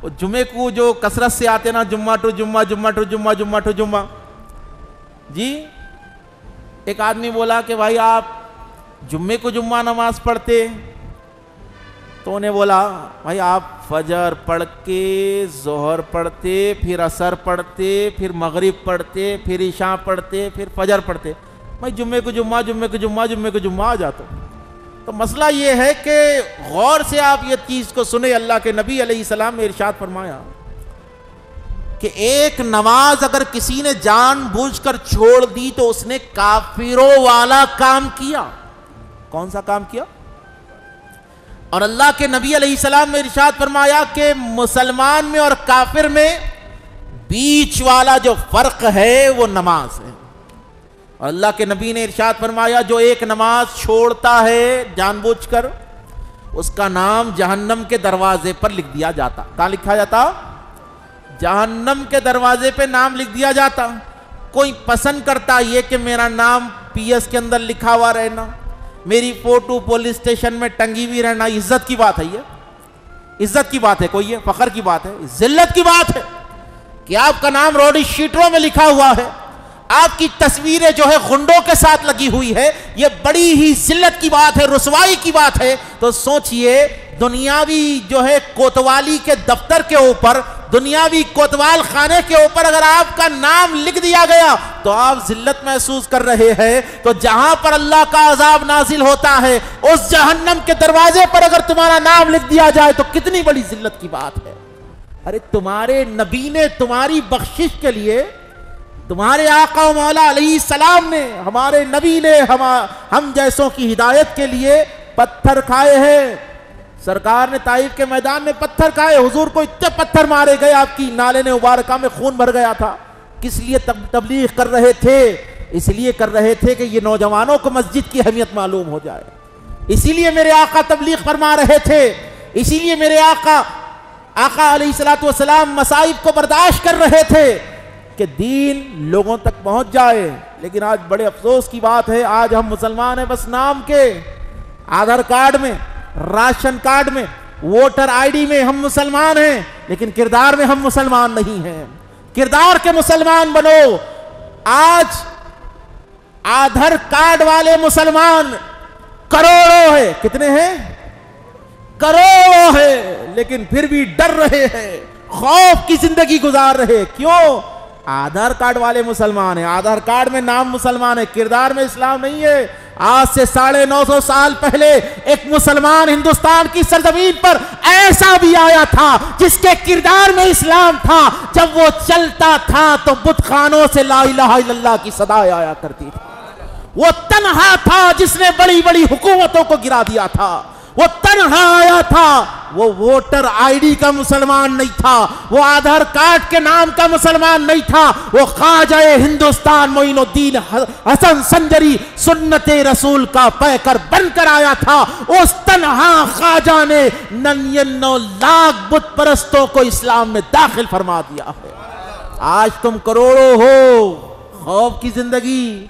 وہ جمعے کو جو کثرت سے آتے نا، جمعہ ٹو جمعہ، جمعہ ٹو جمعہ، جمعہ ٹو جمعہ، جی ایک آدمی بولا کہ بھائی آپ جمعے کو جمعہ نماز پڑھتے؟ تو انہیں بولا بھائی آپ فجر پڑھ کے ظہر پڑھتے، پھر عصر پڑھتے، پھر مغرب پڑھتے، پھر عشاء پڑھتے، پھر فجر پڑھتے، میں جمعے کو جمعہ، جمعے کو جمعہ، جمعے کو جمعہ آ جاتا ہوں۔ تو مسئلہ یہ ہے کہ غور سے آپ یہ چیز کو سنیں، اللہ کے نبی علیہ السلام نے ارشاد فرمایا کہ ایک نماز اگر کسی نے جان بوجھ کر چھوڑ دی تو اس نے کافروں والا کام کیا۔ کون سا کام کیا؟ اور اللہ کے نبی علیہ السلام نے ارشاد فرمایا کہ مسلمان میں اور کافر میں بیچ والا جو فرق ہے وہ نماز ہے۔ اور اللہ کے نبی نے ارشاد فرمایا جو ایک نماز چھوڑتا ہے جان بوجھ کر، اس کا نام جہنم کے دروازے پر لکھ دیا جاتا۔ کہاں لکھا جاتا؟ جہنم کے دروازے پہ نام لکھ دیا جاتا۔ کوئی پسند کرتا یہ کہ میرا نام پی ایس کے اندر لکھا ہوا رہنا، میری فوٹو پولیس اسٹیشن میں ٹنگی ہوئی رہنا، عزت کی بات ہے، یہ عزت کی بات ہے، کوئی یہ فخر کی بات ہے؟ ذلت کی بات ہے کہ آپ کا نام روڈی شیٹروں میں لکھا ہوا ہے، آپ کی تصویریں جو ہے غنڈوں کے ساتھ لگی ہوئی ہے، یہ بڑی ہی ذلت کی بات ہے، رسوائی کی بات ہے۔ تو سوچئے دنیاوی جو ہے کوتوالی کے دفتر کے اوپر، دنیاوی کوتوال خانے کے اوپر اگر آپ کا نام لکھ دیا گیا تو آپ ذلت محسوس کر رہے ہیں، تو جہاں پر اللہ کا عذاب نازل ہوتا ہے اس جہنم کے دروازے پر اگر تمہارا نام لکھ دیا جائے تو کتنی بڑی ذلت کی بات ہے۔ ارے تمہارے نبی نے تمہاری بخشش کے لیے، تمہارے آقا و مولا علیہ السلام نے، ہمارے نبی نے ہم جیسوں کی ہدایت کے لیے پتھر کھائے ہیں۔ سرکار نے طائف کے میدان میں پتھر کھائے، حضور کو اتنے پتھر مارے گئے، آپ کی نالے مبارکہ میں خون بھر گیا تھا۔ کس لیے تبلیغ کر رہے تھے؟ اس لیے کر رہے تھے کہ یہ نوجوانوں کو مسجد کی اہمیت معلوم ہو جائے، اسی لیے میرے آقا تبلیغ فرما رہے تھے، اسی لیے میرے آقا علیہ السلام مصائب کو برداشت کر رہے تھے کہ دین لوگوں تک پہنچ جائے۔ لیکن آج بڑے افسوس کی بات ہے، آج ہم مسلمان ہیں بس نام کے، آدھار کارڈ میں، راشن کارڈ میں، ووٹر آئی ڈی میں ہم مسلمان ہیں، لیکن کردار میں ہم مسلمان نہیں ہیں۔ کردار کے مسلمان بنو۔ آج آدھار کارڈ والے مسلمان کروڑوں ہیں، کتنے ہیں؟ کروڑوں ہیں، لیکن پھر بھی ڈر رہے ہیں، خوف کی زندگی گزار رہے۔ کیوں؟ آدھار کارڈ والے مسلمان ہیں، آدھار کارڈ میں نام مسلمان ہے، کردار میں اسلام نہیں ہے۔ آج سے 950 سال پہلے ایک مسلمان ہندوستان کی سرزمین پر ایسا بھی آیا تھا جس کے کردار میں اسلام تھا، جب وہ چلتا تھا تو بت خانوں سے لا الہ الا اللہ کی صدائیں آیا کرتی تھی۔ وہ تنہا تھا جس نے بڑی بڑی حکومتوں کو گرا دیا تھا، وہ تنہا آیا تھا، وہ ووٹر آئی ڈی کا مسلمان نہیں تھا، وہ آدھار کارڈ کے نام کا مسلمان نہیں تھا، وہ خواجہ ہندوستان معین الدین حسن سنجری سنت رسول کا پیکر بن کر آیا تھا۔ اس تنہا خواجہ نے 99 لاکھ بت پرستوں کو اسلام میں داخل فرما دیا ہے۔ آج تم کروڑوں ہو، خوف کی زندگی،